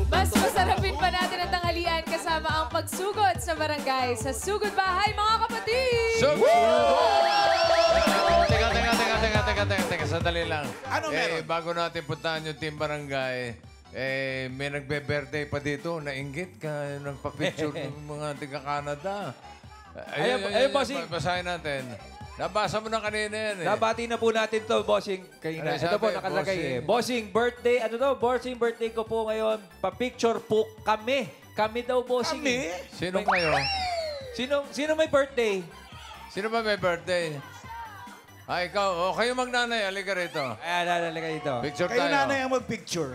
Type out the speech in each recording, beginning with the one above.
Mas masarapin pa natin ang tanghalian kasama ang pagsugod sa barangay sa Sugod Bahay, mga kapatid! Teka, sandali lang. Ano meron? Bago natin puntahan yung team barangay, may nagbe-birthday pa dito. Nainggit ka, nagpa-picture ng mga taga-Canada. Ayun, bossing. Basahin natin. Nabasa mo na kanina yan eh. Nabati na po natin to, bossing. Kanina. Ano Ito po, sabi, nakalagay bossing? eh. Bossing, birthday, ano to? Bossing, birthday ko po ngayon. Pa-picture po kami. Kami daw, bossing. Kami? Sino kayo? Sino may birthday? Sino ba may birthday? Ikaw. Kayo magnanay. Halika rito. Ayan, nakalagay dito. Picture Kayo tayo. nanay ang mag-picture.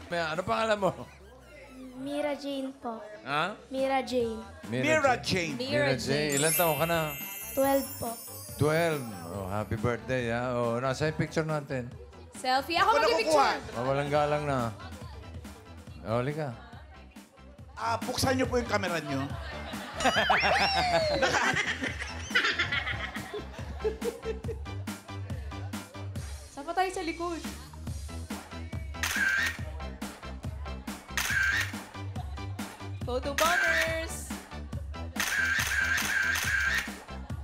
Ano pangalan mo? Mira Jane po. Ha? Mira Jane. Mira Jane. Mira Jane. Ilan taon ka na? 12 po. 12. Oh, happy birthday, ha? Oh, nasa yung picture natin. Selfie. Ako Ako na mag-picture. kukuha. Walang galang na. Halika. Buksan niyo po yung camera niyo. Saan pa tayo sa likod? Photo bombers!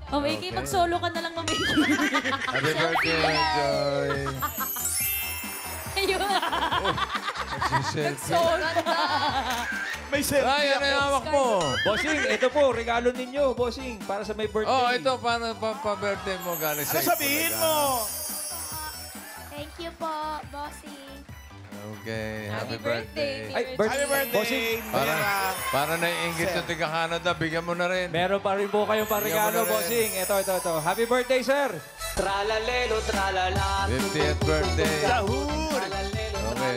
Mamiki, mag-solo ka na lang, Mamiki. Happy birthday, Joy. Ayun. May selfie Ay, ano yung ako. hawak mo? Bossing, ito po, regalo ninyo, bossing, para sa may birthday. Oh, ito, para pa-birthday mo galing Ano sabihin mo? Thank you po, bossing. Okay, happy Happy birthday. birthday. Ay, Happy birthday, Bossing, Mira. Para naiingit yung tiga Canada, bigyan mo na rin. meron pa rin po kayong Bigyan mo parigalo, na rin. bossing. Ito. Happy birthday, sir. Tralalelo, tralala. 50th birthday. Sahur. Okay,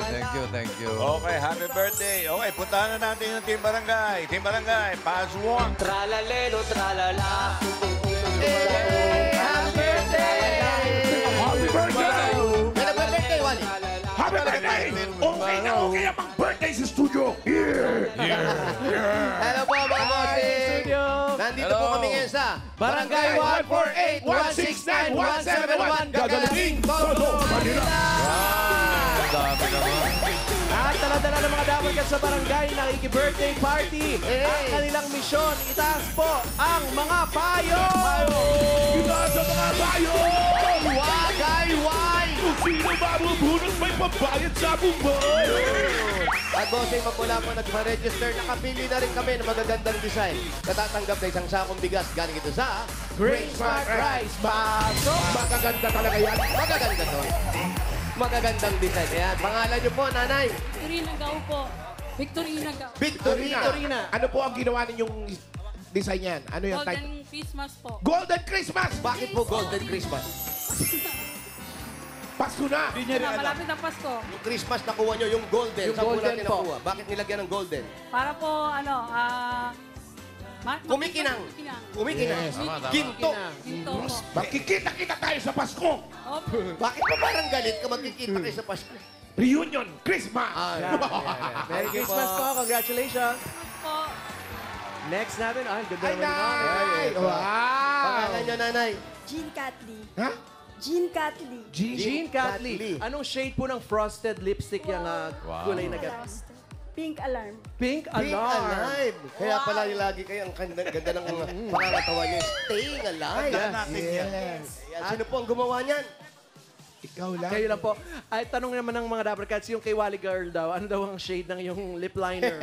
thank you. Okay, happy birthday. Okay, puntahan na natin yung Team Barangay. Team Barangay, pass one. Tralalelo, tralala. Happy birthday! Happy birthday! birthday, Wally. Happy birthday! Okay na okay ang mag-birthday sa studio. Hello po, mga bossing. Nandito po kami ngayon sa Barangay 148-169-171 Gagaling Todo Manila. Dami naman. At dala-dala ng mga dapat sa barangay nakiki-birthday party. Ang kanilang misyon, itaas po ang mga payo! Itaas ang mga bayo! Wagayway! Kung sino mabubunot may pambayad sa bumbay! At bossing, magmula po nagpa-register, nakapili na rin kami ng magagandang design. Natatanggap na isang sakong bigas galing ito sa Great Smart Rice Pasok! Magaganda talaga yan. magaganda to. Magagandang design. Ayan, pangalan niyo po, nanay. Victorina Gao po. Victorina Gao. Victorina. Ano po ang ginawa ninyong design yan? Ano yung type? Golden Christmas po. Golden Christmas! Bakit po Golden Christmas? Pasko na! Malapit ang Pasko. Yung Christmas nakuha nyo, yung golden. Yung Saan po golden natin po. nakuha? Bakit nilagyan ng golden? Para po, Kumikinang. Kumikinang. Kumikinang. Tama. Ginto. Ginto po. Makikita-kita tayo sa Pasko! Opo. Bakit pa parang galit ka magkikita kayo sa Pasko? Reunion! Christmas! Merry Christmas po! Congratulations! Po. Next natin, ay, ganda Ay, naman ni nay! Nanay. Wow! Pangalan nyo, nanay. Jean Catley. Ha? Jean Catley. Jean Catley. Catley. Anong shade po ng frosted lipstick yung kulay na ganda? Pink alarm. Pink Being alarm. alive. Kaya pala yung lagi kayo, ang ganda ng pangangatawa nyo. Staying alive. Tandaan natin yan. Ayan, sino po ang gumawa niyan? Ikaw lang. Kayo lang po. Ay, tanong naman ng mga Dapper Cats, yung kay Wally Girl daw, ano daw ang shade ng yung lip liner?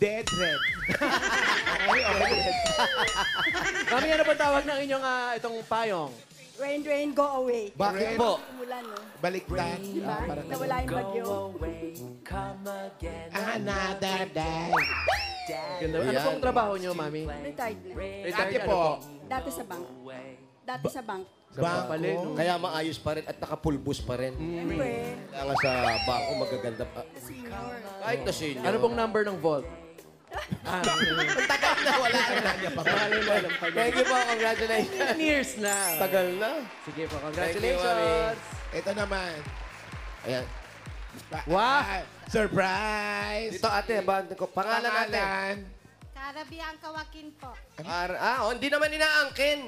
Dead red. Mami, ano ba tawag ng inyong itong payong? Rain, rain, go away. Bakit po? Umulan, no? Baliktad. Diba? Nawala yung bagyo. Another day. Ganda. Ano Ayan. pong trabaho nyo, Mami? Retired na. Retired, Ate po. Dati sa bank. Dati sa bank. Sa papalit. no? Kaya maayos pa rin at nakapulbos pa rin. Siyempre. Kaya nga sa bangko magaganda pa. Senior. Kahit na senior. Ano pong number ng vault? Tagal na, wala na. Thank you po, congratulations. 10 years na. Tagal na. Sige po, Thank you, congratulations. Ito naman. Ayan. Wow! Surprise! Dito ate, pangalan natin. Karabiang Kawakin po. Hindi naman inaangkin.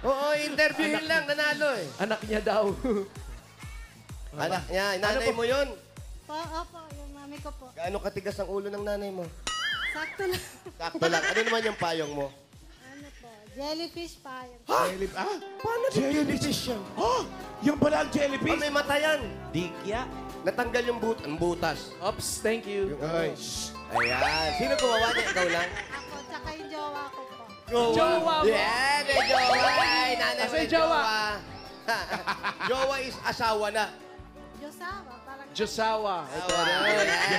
Oo, interviewin lang, nanalo eh. Anak niya daw. Anak niya, nanay mo yun. Opo, yung mami ko po. Gaano katigas ang ulo ng nanay mo? Sakto lang. Sakto lang. Ano naman yung payong mo? Ano po? Jellyfish pa. Paano jellyfish yan? Oh! Yung pala ang jellyfish. May mata yan. Dikya. Natanggal yung butas. Oops, thank you. Ay, Ayan. Sino gumawa niya? Ikaw lang? Ako, tsaka yung jowa ko po. Jowa mo. Yeah, may jowa. Ay, nanay mo Asa may yung jowa? Jowa is asawa na. Diyosawa, parang... Josawa.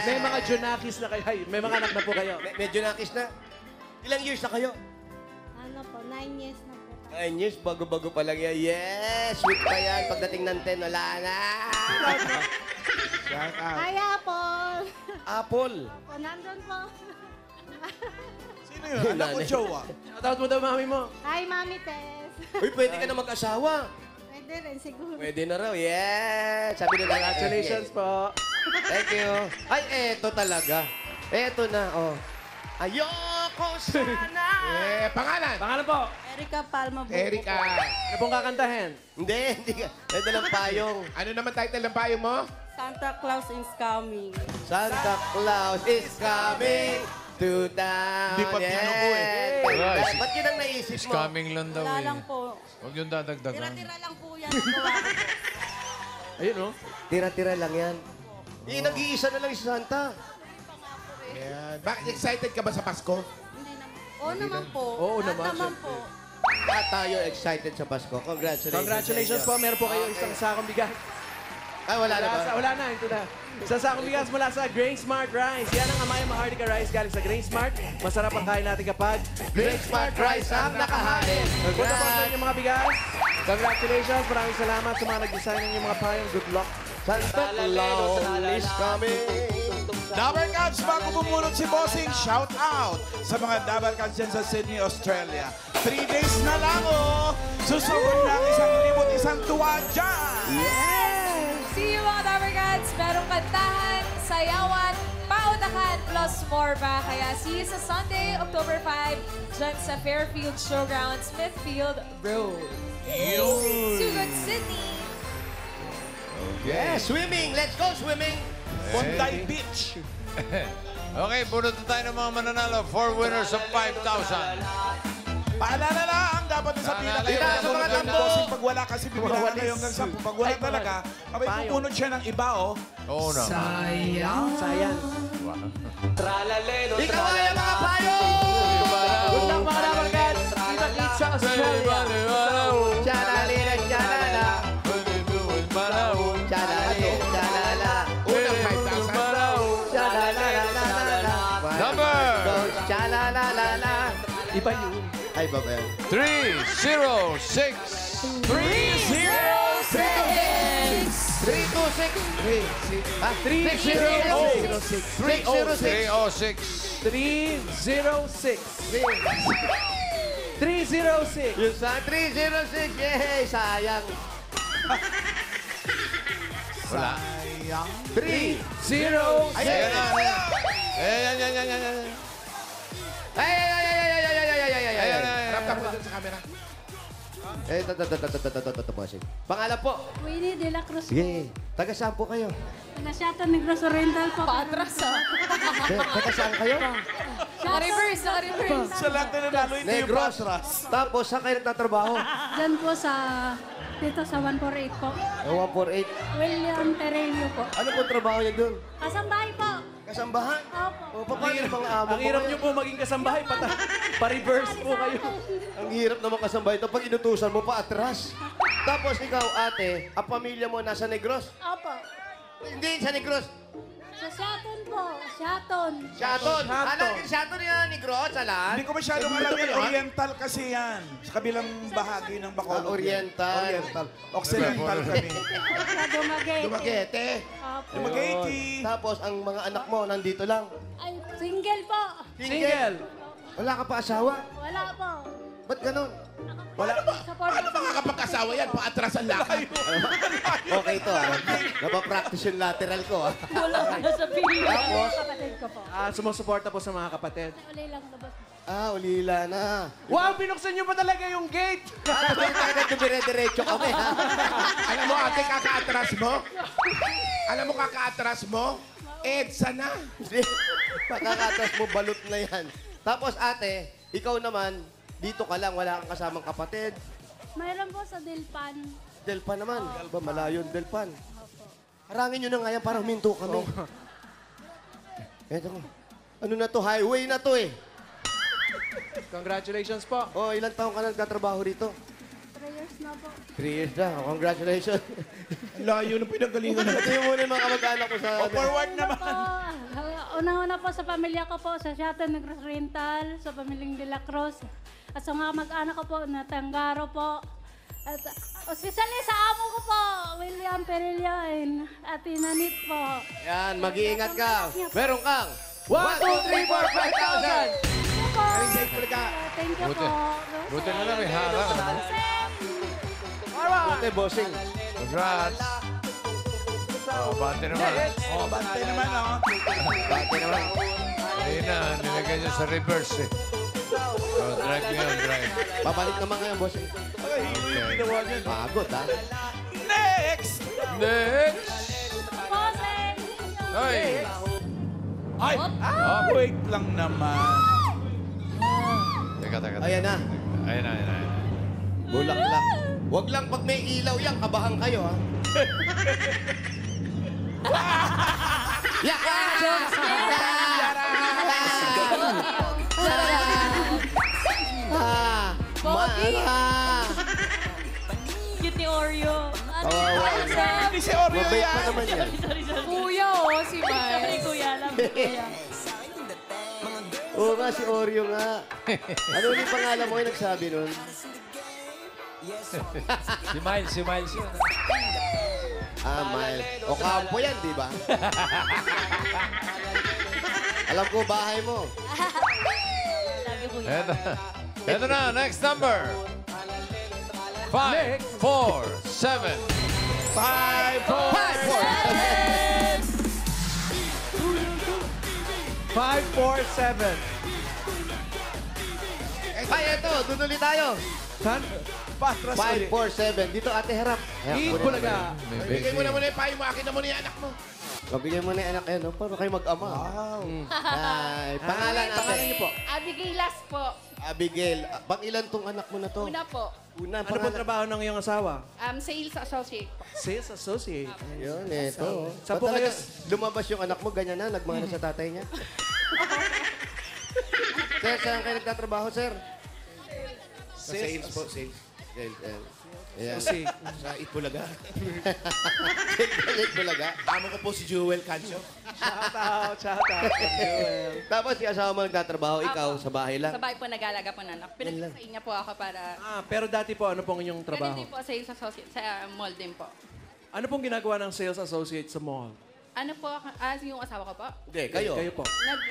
May mga Junakis na kayo. Ay, may mga anak na po kayo. Medyo nakis na. Ilang years na kayo? Ano po, 9 years na po. 9 years, bago-bago pa lang yan. Yes! Sweet pa yan. Pagdating ng 10, wala na. shout out. Hi, Apple! Apple. O, nandun po. Sino yun? Anak ko, Jowa. Shoutout mo daw mami mo. Hi, Mami Tess. Uy, pwede ka na mag-asawa. Pwede rin, siguro. Pwede na raw. Yes! Sabi nila. Congratulations po. Thank you. Ay, eto talaga. Eto na, oh. Ayoko sana. Pangalan? Pangalan po. Erika Palma Buko. Erika. Ano pong kakantahin? Hindi ka. Ito lang payong. Ano naman title ng payong mo? Santa Claus is coming. Santa Claus is coming to town. Di pa pinuko eh. Right. Ba't yun ang naisip It's mo? coming lang daw Wala eh. lang po. Huwag yung dadagdagan. Tira-tira lang po yan. Gawa ko po. Ayun, no? Tira-tira lang yan. Nag-iisa na lang si Santa. Ayan. Bakit excited ka ba sa Pasko? Hindi naman. Oo naman po. Oo Lahat naman, naman po. At tayo excited sa Pasko. Congratulations. Congratulations po. Meron po kayo isang sakong bigas. Ay, wala na ba? Wala na, ito na. Isang sakong bigas mula sa Grain Smart Rice. Yan ang Amaya Maharlika Rice galing sa Grain Smart. Masarap ang kain natin kapag Grain Smart Rice ang nakahain. Punta po sa inyong mga bigas. Congratulations. Maraming salamat sa mga nag-design ng inyong mga payong. Good luck. Santa Claus is coming. Dabber Cats, bago bumunod si Bossing, shout out sa mga Dabber Cats dyan sa Sydney, Australia. 3 days na lang, oh! Susubok na 1,100 tuwa dyan! See you mga Dabber Cats! Merong kantahan, sayawan, pautakan, plus more pa. Kaya see you sa Sunday, October 5, dyan sa Fairfield Showground, Smithfield Road. Sugod, Sydney! Yeah, swimming. Let's go swimming. Bondi Beach. Okay, bunot na tayo ng mga mananalo. 4 winners of 5,000. Paalala lang, dapat sa pila kayo. Dito sa mga tambo. Pag wala kasi bibilangan kayo hanggang 10. Pag wala talaga, abay pupunod siya ng iba, oh. Oo na. Sayang. Tralalero, Ikaw ay ang mga payo. Good luck mga Dabber Cats. Kita-kits sa Australia. Tsalalira, tsalala. Tsalalira, tsalala. Unang 5,000. Tsalalalalala. Number Tsalalala. Iba yun. Ay, baba yan. 306. 306. 326. Ah, 306. 306. 306. 306. Yung sa 306. Yay, sayang. Wala. 306. Ayan na. Ayan, yan, yan, yan, yan. Ay. Ayan na. Harap ka po dun sa camera. Bossing. Pangalan po. Winnie de la Cruz. Sige. Taga saan po kayo? Nasyatan Negros Oriental po. Paatras ah. Taga saan kayo? Naka-reverse, naka-reverse. Sa lahat na nanalo, hindi yung Negros. patras. Tapos, saan kayo nagtatrabaho? Diyan po sa... Dito sa 148 po. 148. William Terelio po. Ano po trabaho niya doon? Kasambahay po. Kasambahan? Opo. O, paano yung mga amo Ang hirap nyo po maging kasambahay. Pa-reverse po kayo. Ang hirap naman kasambahay ito. Pag inutusan mo pa, atras. Tapos ikaw, ate, ang pamilya mo nasa Negros? Opo. Hindi, sa Negros. Sa Shaton po. Shaton. Shaton. Alam yung Shaton yan, Negros, alam? Hindi ko masyadong alam yan. Oriental kasi yan. Sa kabilang bahagi ng Bacolod. Oriental. Oriental. Occidental kami. Sa Dumaguete. Dumaguete. Opo. Dumaguete. Tapos, ang mga anak mo nandito lang. Ay, single po. Single. Wala ka pa asawa? Wala po. Ba't ganun? Wala po. Paano makakapag-asawa yan? Paatras ang laki. Okay to, ah. Napapractice yung lateral ko, ah. Wala na sa pili. Tapos? Kapatid ko po. Sumusuporta po sa mga kapatid. Uli lang labas. Ah, ulila na. Wow, binuksan niyo pa talaga yung gate! Sabi ka agad dumire-diretso kami, ha? Alam mo, ate, kaka-atras mo? Alam mo, kaka-atras mo? EDSA na. Hindi. Pagkakatas mo, balot na yan. Tapos, ate, ikaw naman, dito ka lang, wala kang kasamang kapatid. Mayroon po sa Dilpan. Delpan naman. Ba, malayo yung Delpan. Harangin nyo na nga yan para huminto kami. Eto ko. Ano na to? Highway na to eh. Congratulations po. Oh, ilang taong ka nagtatrabaho rito? 3 years na po. 3 years na. Oh, congratulations. Layo ng pinagalingan natin. Pati mo muna yung mga kamag-anak ko sa... Forward Po, naman. unang-una po sa pamilya ko po, sa Shuttle Negros Rental, sa pamilyang De La Cruz, at sa mga mag-anak ko po, na Tanggaro po. At especially sa amo ko po, William Perilloin, at Inanit po. Yan, mag-iingat ka. Meron kang 1, 2, 3, 4, 5,000! Thank you Buti. po. Buti na lang may harang. Ano? Ate, bossing. Congrats. Oh, bante naman. Oh, bantay naman, oh. Bate naman. Ayun na, nilagay niya sa reverse eh. Oh, drive ngayon, drive. Babalik naman ngayon, bossing. Ay, hilo yung ginawa niya. Pagod, ha? Next! Next! Bossing! Ay! Ay! Wait lang naman. Teka. Ayan na. Ayan na. Bulaklak. Huwag lang pag may ilaw yan, kabahan kayo, ha? Yaka! Pogi. Cute ni Oreo. Kawawa. Hindi si Oreo Mabait pa yan. naman yan. Kuya, oh, si Miles. Kuya lang. Kuya. Oo nga, si Oreo nga. Ano yung pangalan mo yung nagsabi nun? Si Miles yun. Ah, Miles. O kampo yan, di ba? Alam ko bahay mo. Lagi po Eto. Eto na, next number. 5, 4, 7. 547. Ay, eto, dun ulit tayo. Saan? Patras ulit. 547. Dito, ate, harap. Eat Bulaga. Bigay mo na muna yung payo mo. Akin na muna yung anak mo. Mabigyan mo na yung anak yan, no? Para kayo mag-ama. Wow. Ay, pangalan natin. Pangalan niyo po. Abigail po. Abigail. Pang ilan tong anak mo na to? Una po. Una, Ano po trabaho ng iyong asawa? Sales associate po. Sales associate. Yun, eto. Saan Ba't po kayo? talaga lumabas yung anak mo, ganyan na, nagmana sa tatay niya? Sir, saan kayo nagtatrabaho, sir? Sa sales po, sales. Ayan. Sa Itbulaga. Sales talaga. Amo ko po si Jewel Cancio. Shout out. Joel. Tapos si asawa mo nagtatrabaho, ikaw sa bahay lang. Sa bahay po nag-alaga po ng anak. Pinagsasain niya po ako para... Pero dati po, ano pong inyong Ganun trabaho? din po sales associate sa mall din po. Ano pong ginagawa ng sales associate sa mall? Ano po, yung asawa ko po? Hindi, kayo. Kayo po.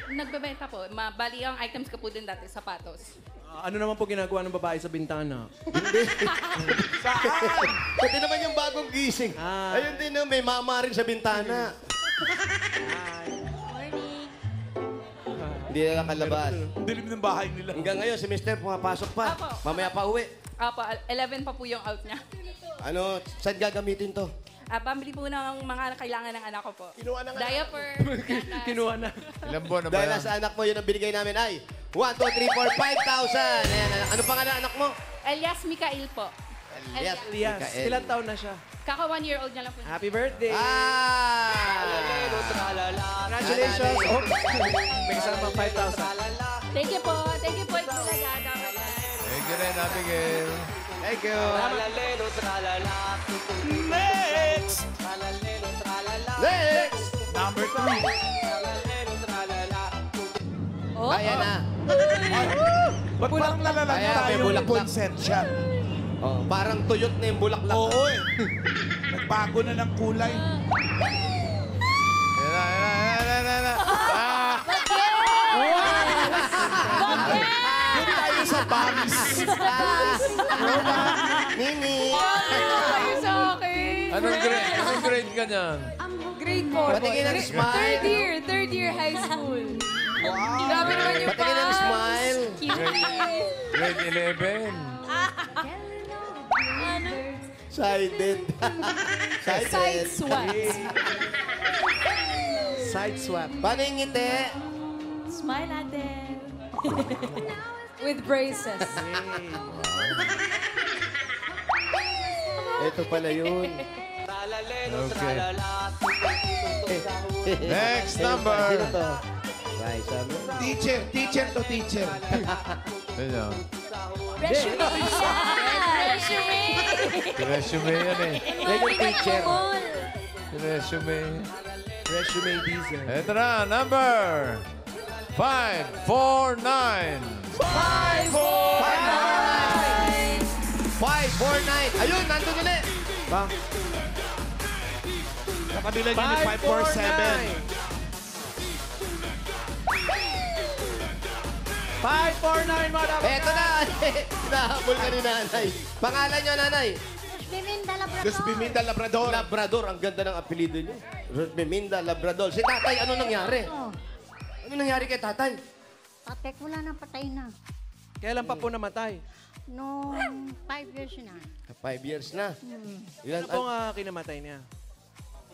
Nagbebenta po. Bali ang items ko po din dati, sapatos. Ano naman po ginagawa ng babae sa bintana? Pati naman yung bagong gising. Ah. Ayun din, no, may mama rin sa bintana. Morning. Hindi na nakalabas. Dilim ng bahay nila. Hanggang ngayon, si Mister pumapasok pa. Apo. Mamaya pa uwi. Apo, 11 pa po yung out niya. Ano, saan gagamitin to? Pambili po ng mga kailangan ng anak ko po. Kinuha na nga. Diaper, gatas. Kinuha na. Ilang buwan na ba Dahil yan? nasa anak mo, yun ang binigay namin ay 1, 2, 3, 4, 5,000. Ayan, ano pangalan anak mo? Elias Mikael po. Elias. Elias, Mikael. ilang taon na siya? Kaka 1 year old niya lang po. Happy birthday! Ah! Congratulations! Oh, may kasama 5,000. Thank you po. Thank you po. Itbulaga. Thank you rin, Abigail. Thank you. Tralalero, tralala. Next! Tralalero, tralala. Next! Number 3. Tralalero, tralala. Oh, Kaya na. Ba't parang nalalag Kaya, may tayo ng bulaklak. konsensya? Oh, parang tuyot na yung bulaklak. Oo eh. Nagbago na ng kulay. Ayan na. Doon tayo sa Paris. Nini! Kayo sa akin. Anong grade ka niyan? Grade 4. Patingin ng smile. Third year high school. Wow. Grabe naman yung Patingin ng Pops. smile. Grade 11. Sided. Side swap. Side swap. Paano yung ngiti? Smile ate. With braces. Ito pala yun. Tralalero, Okay. tralala. Next number. Sino to? Right, sabi. Teacher to teacher. Ayan. Resume. Resume yan eh. Yan yung teacher. Resume. Resume design. Ito na, number 549. 549. Ayun, nandun ulit. Ba? Sa kabila niya ni 547. 549 mga dapat. Eto na. Hinahabol ka ni nanay. Pangalan niyo, nanay? Biminda Luz Biminda Labrador. Labrador. Ang ganda ng apelido niyo. Biminda Labrador. Si tatay, ano nangyari? Ano nangyari kay tatay? Ate ko na napatay na. Kailan pa po namatay? Noong 5 years na. 5 years na. Ilan, Ano pong kinamatay niya?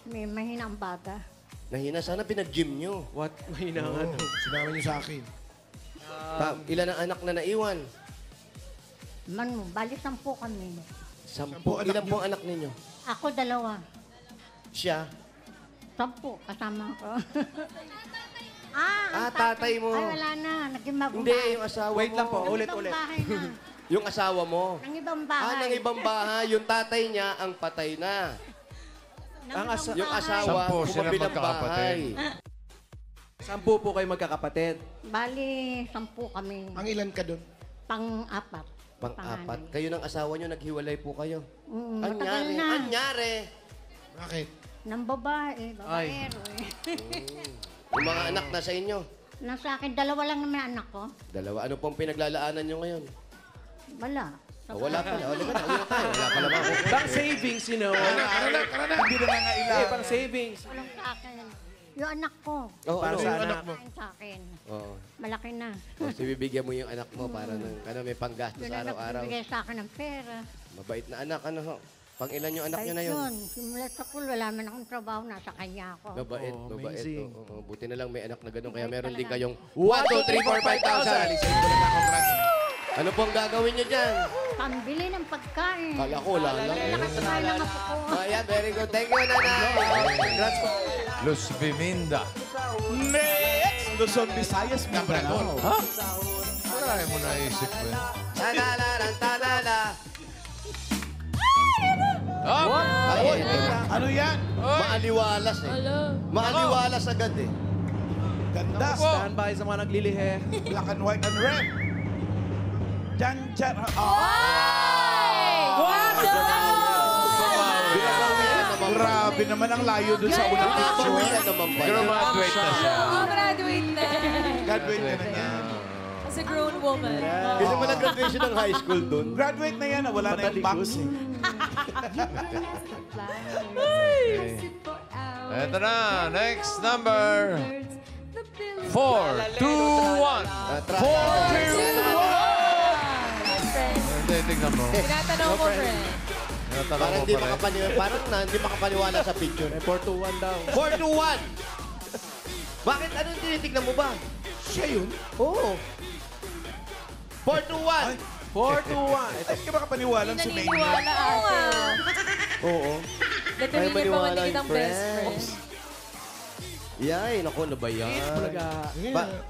May mahina ang baga. nahina. Sana pinag-gym niyo. What? Mahina nga daw. Sinama niyo sa akin. Ilan ang anak na naiwan? Manu, bali 10 kami. 10. anak Ilan niyo? po ang anak ninyo? Ako 2. Siya? 10 kasama ko. Ah, tatay mo. Ay, wala na. Naging bagong Hindi, bahay. yung asawa Wait mo. lang po. Nang Ulit. ibang bahay na. Yung asawa mo. Nang ibang bahay. Ng ibang bahay. Yung tatay niya ang patay na. Nang Ang ibang asa- Yung bahay. asawa, 10 sila kumabi ng magkakapatid. bahay. 10 po kayo magkakapatid. Bali, 10 kami. Ang ilan ka doon? Pang-apat. Pang-apat. Panganay. Kayo ng asawa niyo, naghiwalay po kayo. Matagal na. Anyari. Bakit? Nang babae. Babaero eh. Yung mga anak na sa inyo. Nasa akin, 2 lang naman anak ko. Dalawa. Ano pong pinaglalaanan niyo ngayon? Wala. Wala pala. Uwi na tayo. Wala pala ba ako? Pang savings, you know. Hindi na nga Eh, pang savings. Walang sa akin. Yung anak ko. Oh, Para ano? sa Yung anak. anak mo. Kain sa akin. Oo. Malaki na. So, bibigyan mo yung anak mo para may panggastos Yun ang araw-araw. nagbibigay sa akin ng pera. Mabait na anak. Ano ho? Pang ilan yung anak niyo na yun? Simula sa school, wala man akong trabaho. Nasa kanya ako. Mabait, Oh, mabait. amazing. Oo, buti na lang may anak na gano'n. Kaya meron din talaga. kayong 1, 2, 3, 4, 5,000. Ano pong gagawin niyo dyan? Pambili ng pagkain. Kala ko, wala lang. Malakas kumain lang ako po. Oh, yeah, very good. Thank you, nanay. Congrats po. Luz Biminda. Next! Luzon, Visayas, Mindanao. Ha? Wala mo naisip mo. Tanalaran, tanala. Ah! Ay, Ano yan? maaliwalas eh. Maaliwalas agad eh. Ganda. Stand by sa mga naglilihe. Black and white and red. Jan, jan. Binabawian naman. Grabe naman ang layo dun sa unang picture. Binabawian naman pala. Graduate na siya. Oh, graduate na. Graduate na na yan. As a grown woman. Kasi wala graduation ng high school dun. Graduate na yan. Wala na yung box. Ito na, next number 4, 2, 1. 4, 2, 1. Hindi, tingnan mo. Tinatanong mo, friend. Tinatanong Parang mo hindi pa rin. makapaniwala. Parang hindi makapaniwala sa picture. 421 daw. 4 to 1. Bakit? Anong tinitignan mo ba? Siya yun? Oo. 4 to 1. 421. Hindi ka makapaniwalang si Maynard. Naniniwala ate. Oo. Natumili pa man maniwala kitang yung best friend. friend. Yay, naku, ano ba yan? Talaga.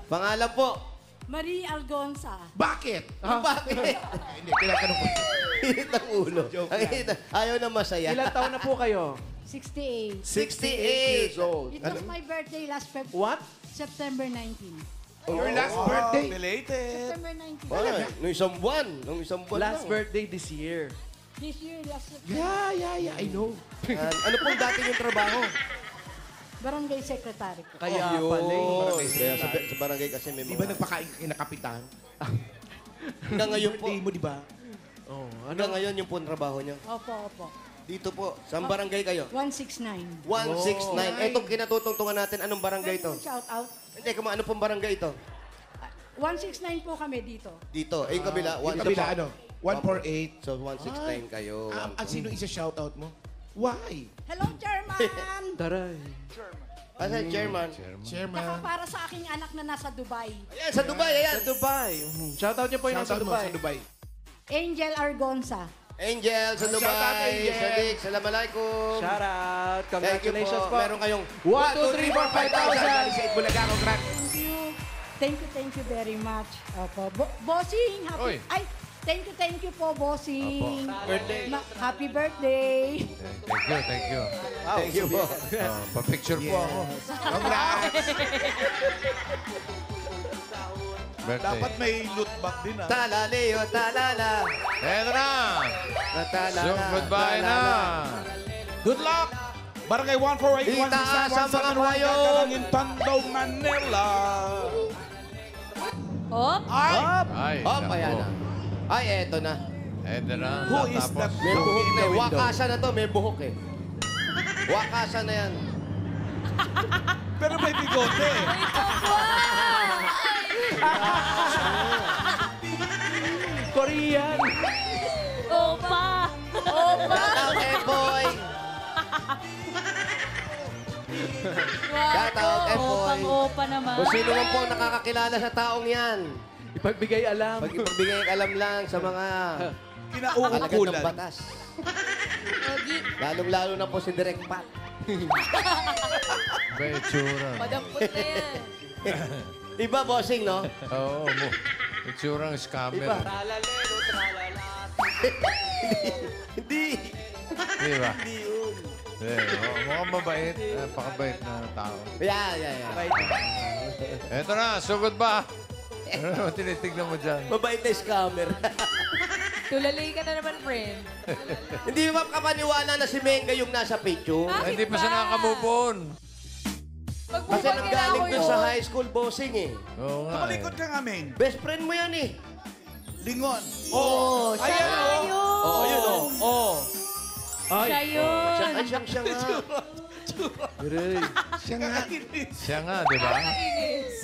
Pangalan po. Marie Algonza. Bakit? Bakit? Hindi, tinatanong ko. Init ang ulo. Ang init. Ayaw na masaya. Ilan taon na po kayo? 68. 68 years old. It was my birthday last What? September 19. Your last birthday. Belated. September 19. Ay, nung isang buwan. Nung isang buwan Last lang. birthday this year. This year, last September. Yeah, I know. Ano pong dati yung trabaho? Barangay secretary ko. Kaya pala eh. Kaya sa barangay kasi may Di ba mga... nagpakain ka kina kapitan? Hanggang ngayon po. Birthday mo, di ba? Oh, Hanggang ngayon yung pong trabaho niya. Opo, opo. Dito po. Saan barangay kayo? 169. 169. Etong kinatutungtungan natin, anong barangay ito? Shout out. Hindi, ano pong barangay ito? 169 po kami dito. Dito. Eh, yung kabila. Yung kabila, ano? 148. So, 169 kayo. Ang sino isa shoutout mo? Why? Hello, Chairman! Taray. Kasi, Chairman. Saka Chairman. para sa aking anak na nasa Dubai. Ayan, sa Dubai, ayan. Sa Dubai. Shoutout niyo po yung nasa Shoutout mo Dubai. sa Dubai. Angel Argonza. Angel sa Shoutout, Dubai. Angel. Sadik, Assalamualaikum. Shout out. Thank you Congratulations po. po. Meron kayong 1, 2, 3, 4, 5,000. Sa Itbulaga, congrats. Thank you very much. Opo. Bossing, Oy. thank you po, Bossing. Birthday. Happy birthday. Thank you. Thank you po. Pa-picture po ako. Congrats. Birthday. Dapat may loot back din, ah. Talaleo, talala. Eto na! Talala. So, goodbye na! Good luck! Barangay 148, Itaas ang mga payo. Kalangin, Tandao, Manila. Hop. Ay! Ay, Oh, ayan na. nako. Ay, eto na. Eto na. Who is natapos. that? May buhok in na. the window? Wakasa na to, may buhok eh. Wakasa na yan. Pero may bigote. Korean. Opa. Shout out, Emboy. Shout out, Emboy. Opa naman. Kung sino man po nakakakilala sa taong yan. Ipagbigay alam. Pag-ipagbigay ang alam lang sa mga alagad ng Kinauukulan. batas. Ogi. Lalong-lalo na po si Direk Pat. Ba, itsura. Madampot na yan. Iba, bossing, no? Oo, mo. Itsurang scammer. Iba. Tralalero, tralala. Hindi. Di ba? Hindi yun. Mukhang mabait. Napakabait na tao. Yeah. Eto na, sugod ba? Ano naman tinitignan mo dyan? Mabait na scammer. Tulalay ka na naman, friend. Hindi mo kapaniwala na si Menga yung nasa picture. Bakit Hindi pa siya ba? nakaka-move on. Kasi nanggaling dun sa high school bossing eh. Oo nga. Tumalikod ka nga, men. Best friend mo yan eh. Lingon. Oo. Ayan, oh. Oo, yun oh. Oo. Siya yun. Ay, siya nga. Siya nga. Siya nga, di ba?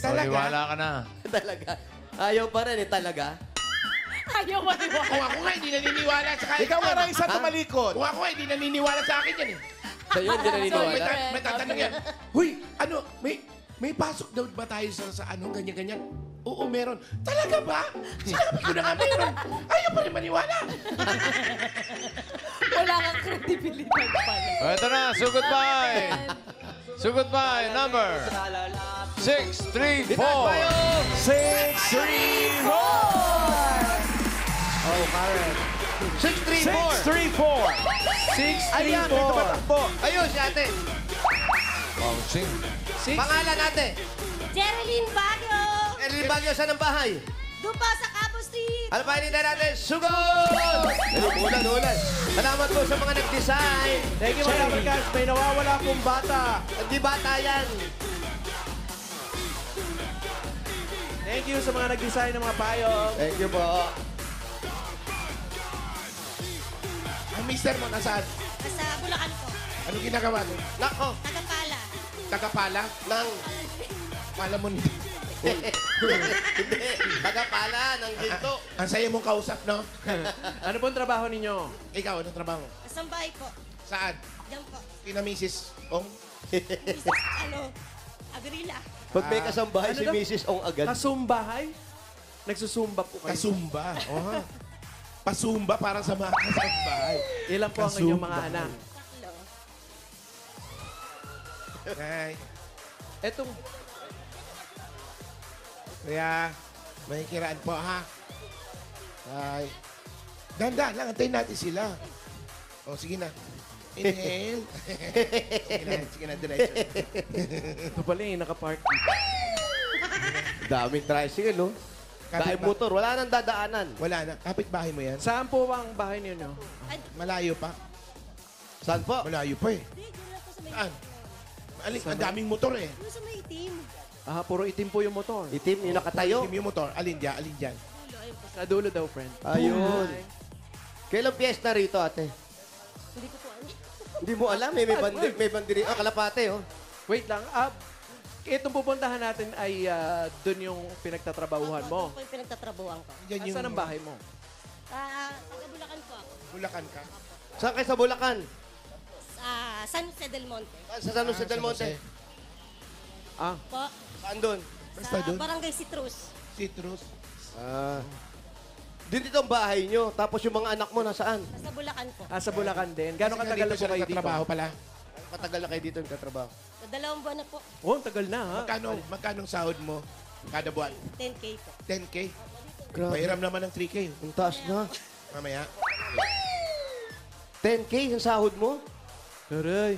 Talaga? Wala ka na. Talaga. Ayaw pa rin eh, talaga. Ayaw maniwala. Kung ako nga hindi naniniwala sa kahit Ikaw nga isa tumalikod. Kung ako nga hindi naniniwala sa akin yan eh. Sa'yo, hindi naniniwala. May tatanong yan. Huy, ano, may pasok daw ba tayo sa ano, ganyan-ganyan? Oo, meron. Talaga ba? Sinabi ko na nga meron. Ayaw pa rin maniwala. Wala kang credibility pala. Eto na, sugod bye. Sugod bye, number 634. 634! Oh, Karen. 634. 634! Ayan, may tumatakbo. Ayun, si ate. Bouncing. Pangalan ate. Jerilyn Baguio. Erlin Baguio, saan ang bahay? Dupa sa Cabo Street. Ano pa hinintay natin? Sugod! Ulan. Salamat po sa mga nag-design. Thank you, mga Dabarkads. May nawawala pong bata. Hindi bata yan. Thank you sa mga nag-design ng mga payong. Thank you po. Ang mister mo, nasaan? Sa Bulacan po. Anong ginagawa mo? Nako, Tagapala. Tagapala? nang... Pala mo Hindi. Tagapala ng ginto. Ang saya mong kausap, no? Ano pong trabaho ninyo? Ikaw, anong trabaho? Sambahay po. Saan? Diyan po. Kina Mrs. Ong? Agrila. Pag may kasambahay Ano si daw? Mrs. Ong agad. Kasumbahay? Nagsusumba po kayo. Kasumba. Oh. Pasumba para sa mga kasambahay. Ilan po ang inyong mga Kasumba. anak? Ay, Etong kaya, may kiraan po, ha? Ay. Dahan-dahan lang, antayin natin sila. O, sige na. Inhale. Sige na, diretso. ito pala yung nakapark. Daming tricycle, no? Dahil motor, wala nang dadaanan. Wala na. Kapit bahay mo yan. Saan po ang bahay ninyo? Malayo pa. Saan po? Malayo pa eh. Saan? Ang daming motor eh. Ano sa may itim? Ah, puro itim po yung motor. Itim, yung nakatayo. Itim yung motor. Alin dyan, alin dyan. Sa dulo daw, friend. Ayun. Kailan piyesta rito, ate? Hindi ko po alam. Hindi mo alam, may bandiri. Ah, kalapate, oh. Wait lang. Itong pupuntahan natin ay doon yung pinagtatrabahuhan mo. Ito po yung pinagtatrabuhan ko. Saan ang bahay mo? Taga Bulacan po ako. Bulacan ka? Saan kayo sa Bulacan? San Jose del Monte. Sa San Jose del Monte. Po. Saan doon? Basta Sa doon? Barangay Citrus. Citrus. Dito ang bahay nyo. Tapos yung mga anak mo nasaan? Sa Bulacan po. Sa Bulacan din. Gano'ng Kasi katagal na dito po siya kayo dito? nagtatrabaho pala. Matagal na kayo dito nagtatrabaho. Sa 2 buwan na po. Oh, tagal na ha. Magkano sahod mo kada buwan? 10K po. 10K? Grabe. Pahiram naman ng 3K. Ang taas na. Mamaya. 10K yung sahod mo? Aray.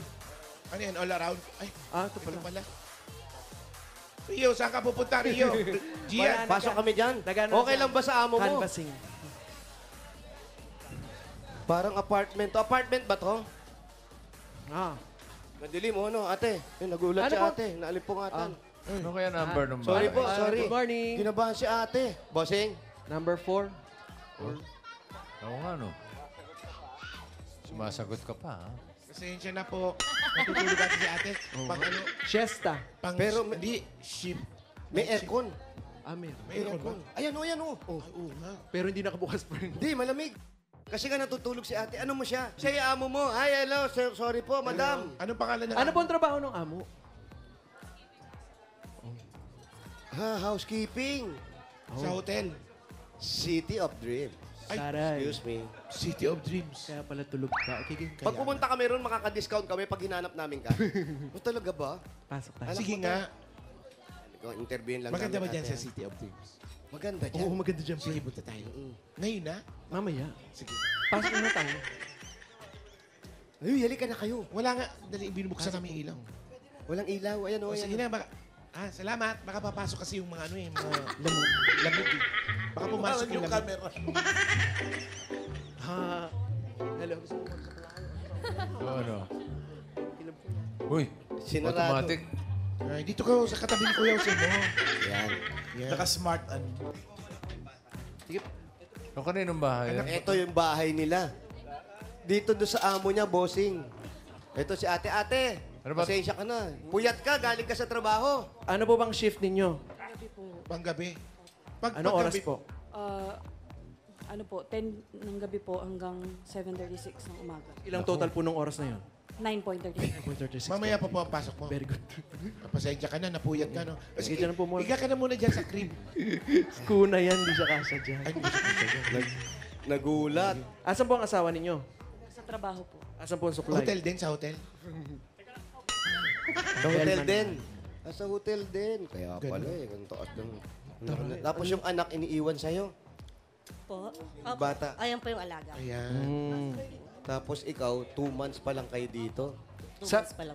Ano yan? All around? Ay, Ito pala. Rio, saan ka pupunta, Rio? Gian. Pasok kami dyan. Okay lang ba sa amo mo? Canvassing. Parang apartment. To. Apartment ba to? Madili mo, ano, ate? Nagulat Ano si po? ate. Naalimpungatan. Ano kaya number ng bahay? Sorry po, sorry. Good morning. Ginabahan si ate. Bossing? Number 4. Oo nga, no? Sumasagot ka pa, ha? Pasensya na po. Natutulog natin si ate. Pang ano? Siesta. Pang, Pero hindi, ship. May aircon. Meron. May aircon. Ayan o, ayan o. Oh. Ay, oo nga. Pero hindi nakabukas pa rin. Di, malamig. Kasi nga natutulog si ate. Ano mo siya? Siya yung amo mo. Hi, hello. Sorry po, madam. Anong pangalan ng Ano po ang trabaho ng amo? Housekeeping. Sa hotel? City of Dreams. Taray. Excuse me. City of Dreams. Kaya pala tulog ka. Okay, game. Pag pumunta kami ron, makaka-discount kami pag hinanap namin ka. O talaga ba? Pasok tayo. Anak Sige mo nga. Ikaw, interviewin lang Maganda ba namin, dyan ate. sa City of Dreams? Maganda dyan. Oo, maganda dyan. Sige, punta tayo. Ngayon na? Mamaya. Sige. Pasok na tayo. Ay, halika na kayo. Wala nga. Dali, binubuksan kami yung ilaw. Walang ilaw. Ayan o, O, sige ayan. na. Salamat. Baka papasok kasi yung mga ano eh, mga lamig eh. Baka pumasok yung lamig. Hello. Ano? Uy, Sinarado. automatic. Ay, dito ka sa katabi ni Kuya Jose mo. Yan. Yeah. Naka-smart ano. Ano kaninong bahay? Ito yung bahay nila. Dito doon sa amo niya, bossing. Ito si ate. Ate, Ano ba? pasensya ka na. Puyat ka, galing ka sa trabaho. Ano po bang shift ninyo? Panggabi. Anong oras po? Ano po, 10 ng gabi po hanggang 7:36 ng umaga. Ilang total po nung oras na yun? 9:36. 9:36. Mamaya pa po ang pasok mo. Very good. Pasensya ka na, napuyat ka, no? Sige, dyan po muna. Higa ka na muna dyan sa crib. Kuna yan, di siya kasya dyan. Ay, hindi siya kasya dyan. Nagulat. Asan po ang asawa ninyo? Sa trabaho po. Asan po ang supply? Hotel din, sa hotel. Sa hotel din. Sa hotel din. Kaya pala eh, ang taas ng... Tapos yung anak iniiwan sa'yo. Po. Bata. Ayan po yung alaga. Ayan. Tapos ikaw, 2 months pa lang kayo dito.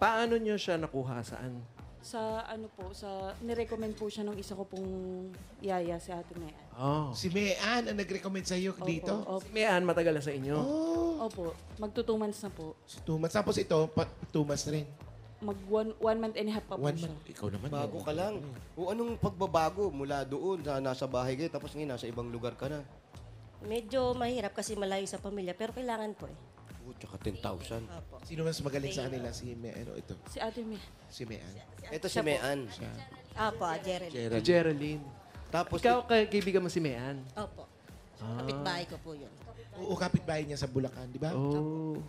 Paano nyo siya nakuha? Saan? Sa ano po, nirecommend po siya ng isa ko pong yaya, si Ate Mayan. Oh. Si Mean ang nag-recommend sa'yo dito. Opo. Si Mayan, matagal na sa inyo. Opo. Magto 2 months na po. 2 months. Tapos ito, 2 months na rin. Mag 1 month and a half pa po 1 siya. month. Ikaw naman. Bago ka lang. O anong pagbabago mula doon sa nasa bahay kayo tapos ngayon nasa ibang lugar ka na? Medyo mahirap kasi malayo sa pamilya, pero kailangan po eh. Tsaka 10,000. Opo. Sino mas magaling sa kanila? Si Mean o ito? Si Ate Mayan. Si Mean. Ito si Mean. Opo, Geraldine. Si Geraldine. Tapos Ikaw, kaibigan mo si Mayan? Opo. Kapitbahay ko po yun. Oo, kapitbahay niya sa Bulacan, di ba? Oh.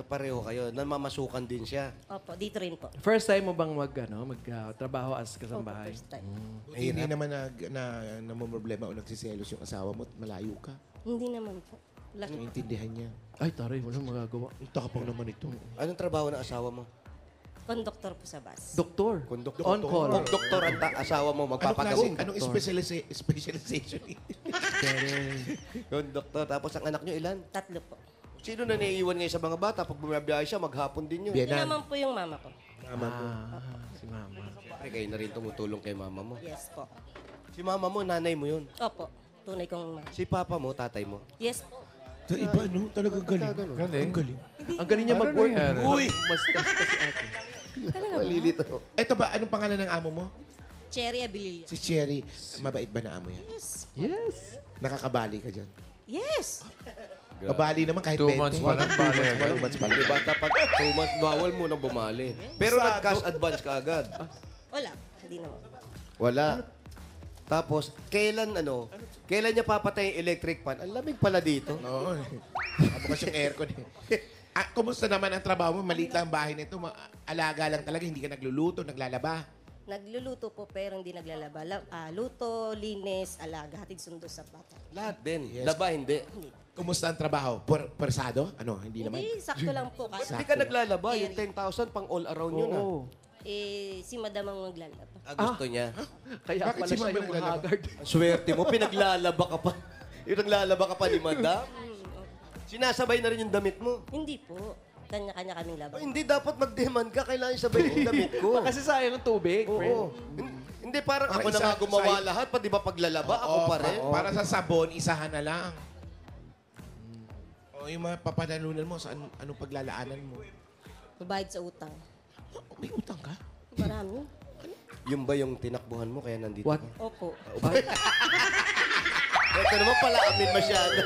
pareho kayo. Namamasukan din siya. Opo, dito rin po. First time mo bang magtrabaho as kasambahay? Opo, first time. Hindi naman namumroblema o nagsiselos yung asawa mo at malayo ka. Hindi naman po. Naiintindihan niya. Ay, taray, walang magagawa. Ang takapang naman ito. Anong trabaho ng asawa mo? Konduktor po sa bus. Doktor. Konduktor. On call. Kung doktor ang asawa mo, magpapagaling. Anong specialization? Konduktor. Tapos ang anak nyo ilan? 3 po. Sino na naiiwan ngayon sa mga bata? Pag bumabiyahe siya, maghapon din yun. Hindi naman po yung mama ko. Mama mo. Si mama. Siyempre, kayo na rin tumutulong kay mama mo. Yes po. Si mama mo, nanay mo yun. Opo. Tunay kong mama. Si papa mo, tatay mo. Yes po. Ito iba, no? Talagang galing. Galing. Ang galing. Ang galing niya mag-work. Uy! Mas stress pa si ate. Malilito. Ito ba, anong pangalan ng amo mo? Cherry Abilillo. Si Cherry. Mabait ba na amo yan? Yes. Yes. Nakakabali ka dyan. Yes. Kabali naman kahit 2 months pa lang, bali. 2 months pa lang. Diba, dapat 2 months, bawal mo nang bumali. Pero nag-cash advance ka agad. Wala, hindi naman. Wala. Tapos, kailan niya papatay yung electric fan? Ang lamig pala dito. Oo. Bukas yung aircon eh. Kumusta naman ang trabaho mo? Maliit lang ang bahay nito. Alaga lang talaga. Hindi ka nagluluto, naglalaba. Nagluluto po pero hindi naglalaba. Luto, linis, alaga, hatid sundo sa bata. Lahat din. Yes. Laba, hindi. Kumusta ang trabaho? Persado? Ano? Hindi naman. Hindi, sakto lang po. Ba't Kasi, hindi ka naglalaba? Yung 10,000 pang all around yun si madam ang naglalaba. Gusto niya. Kaya Bakit pala si siya Mama yung naglalaba? haggard. Ang swerte mo, pinaglalaba ka pa. Yung naglalaba ka pa ni madam. Sinasabay na rin yung damit mo. Hindi po. Kanya-kanya kaming laban. Hindi, dapat mag-demand ka. Kailangan sabay yung damit ko. Kasi sayang ang tubig, friend. Hindi, parang ako na isa- nga gumawa isa- lahat. Pati ba paglalaba, ako pa rin. Para sa sabon, isahan na lang. O yung mga papanalunan mo, sa anong paglalaanan mo? Babayad sa utang. May utang ka? Marami. Yung ba yung tinakbuhan mo kaya nandito What? ka? Opo. Ito naman pala, amin masyado.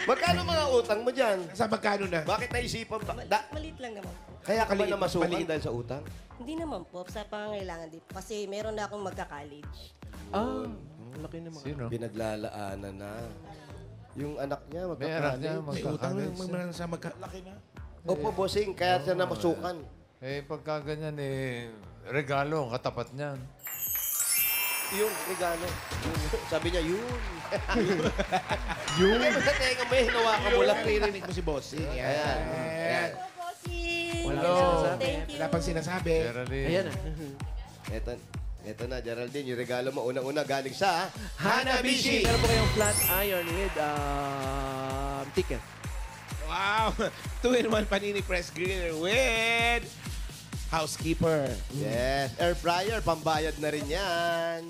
Magkano mga utang mo dyan? Sa magkano na? Bakit naisipan ba? Maliit lang naman. Kaya ka ba Maliit- namasukan maliit. dahil sa utang? Hindi naman po. Sa pangangailangan din. Kasi meron na akong magka-college. Laki naman. Sino? Pinaglalaanan na. Yung anak niya, May anak niya, magkakalit. May utang na magkakalit. sa Laki na. Opo, bossing, kaya siya namasukan. Pagka ganyan, regalo ang katapat niyan. Yung regalo. Sabi niya, yun. Yun? Sa tenga mo, hinawakan mo lang. Naririnig mo si Bossing. Ayan. Ayan. Wala Hello. pang sinasabi. Wala pang sinasabi. Geraldine. Ayan na. Ito na, Geraldine, yung regalo mo unang-una galing sa Hanabishi. Meron po kayong flat iron with ticket. Wow! 2-in-1 Panini Press Griller with housekeeper. Yes, air fryer, pambayad na rin yan.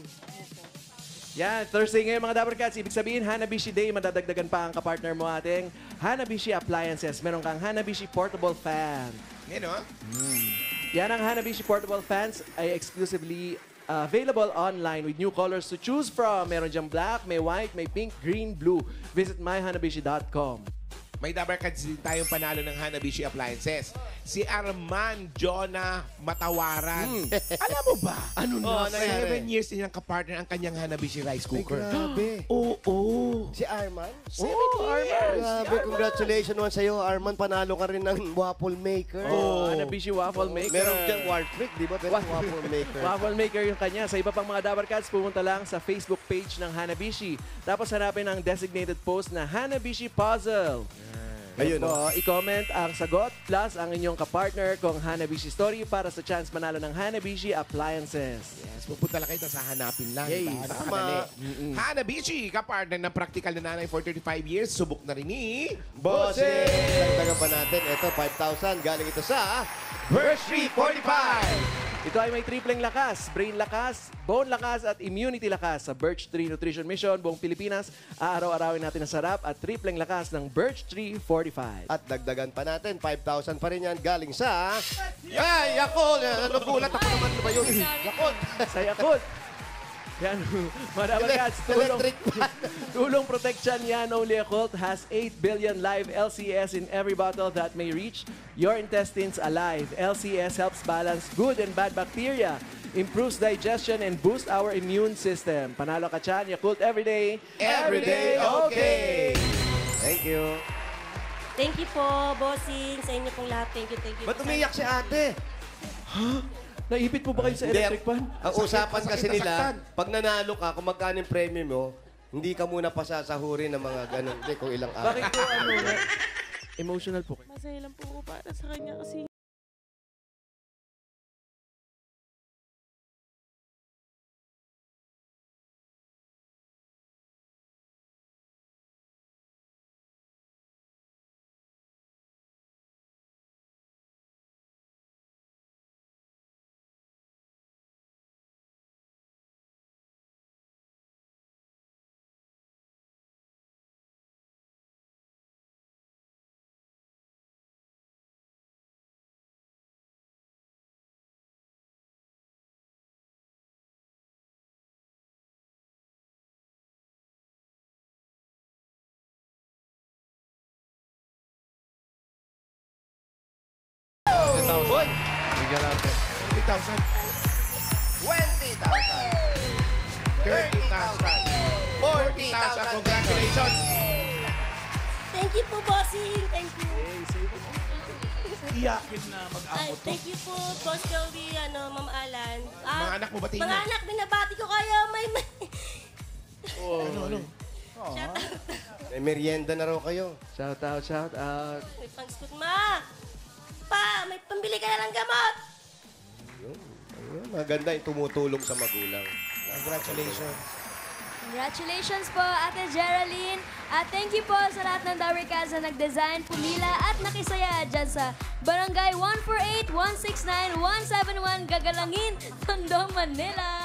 Yan, Thursday ngayon mga Dapper Cats. Ibig sabihin, Hanabishi Day. Madadagdagan pa ang kapartner mo ating Hanabishi Appliances. Meron kang Hanabishi Portable Fan. Yan o. Yan ang Hanabishi Portable Fans ay exclusively available online with new colors to choose from. Meron diyang black, may white, may pink, green, blue. Visit myhanabishi.com. May Dabber Cards din tayong panalo ng Hanabishi Appliances. Si Arman Jonah Matawaran. Alam mo ba? Ano na? 7 years din ang kapartner ang kanyang Hanabishi rice cooker. Grabe. Oo. Si Arman? 7 years. Grabe, congratulations naman sa'yo, Arman. Panalo ka rin ng waffle maker. Hanabishi Waffle Maker. Meron diyang Wartrick, di ba? Pero waffle maker. Waffle Maker yung kanya. Sa iba pang mga Dabber Cats, pumunta lang sa Facebook page ng Hanabishi. Tapos hanapin ang designated post na Hanabishi Puzzle. Ayun, po, i-comment ang sagot plus ang inyong kapartner kung Hanabishi story para sa chance manalo ng Hanabishi Appliances. Yes, pupunta lang kayo tapos hahanapin lang. Yay. Diba? Tama. Nakadali. Hanabishi, kapartner ng practical na nanay for 35 years. Subok na rin ni Bossing! Dagdagan pa natin. Ito, 5,000. Galing ito sa Birch 345. Ito ay may tripleng lakas, brain lakas, bone lakas at immunity lakas sa Birch 3 Nutrition Mission. Buong Pilipinas, aaraw-arawin natin ang sarap at tripleng lakas ng Birch 3 Fortified. At dagdagan pa natin, 5,000 pa rin yan galing sa... Ay, Yakult! Nagulat ako naman ba yun? Yakult! Sa Yakult. Yan, mga Dabber Cats, Electric fan. tulong protection yan. Only Yakult has 8 billion live LCS in every bottle that may reach your intestines alive. LCS helps balance good and bad bacteria, improves digestion, and boosts our immune system. Panalo ka dyan, Yakult everyday. Everyday okay. Thank you. Thank you po, bossing. Sa inyo pong lahat. Thank you, thank you. Ba't umiyak si ate? Naipit po ba kayo sa electric fan? Ang usapan kasi nila, pag nanalo ka, kung magkano yung premium mo, hindi ka muna pasasahurin ng mga ganun. Hindi, kung ilang araw. Bakit po emotional po kayo? Masaya lang po ako para sa kanya kasi bigyan natin. 20,000. 30,000. 40,000. Congratulations. Thank you po, bossing. Thank you. Iyakin na Ay, mag-amo to. thank you po, Boss Joey, Ma'am Alan. Mga anak mo, batiin Mga mo. anak, binabati ko kayo. May... Ano? Shout out. May merienda na raw kayo. Shout out, shout out. May pang-scoot, ma. Pa, may pambili ka na ng gamot. Ayun, maganda yung tumutulong sa magulang. Congratulations. Congratulations po, Ate Geraldine. At thank you po sa lahat ng Dabarkads na nag-design, pumila at nakisaya dyan sa Barangay 148-169-171 Gagalangin, Tondo, Manila.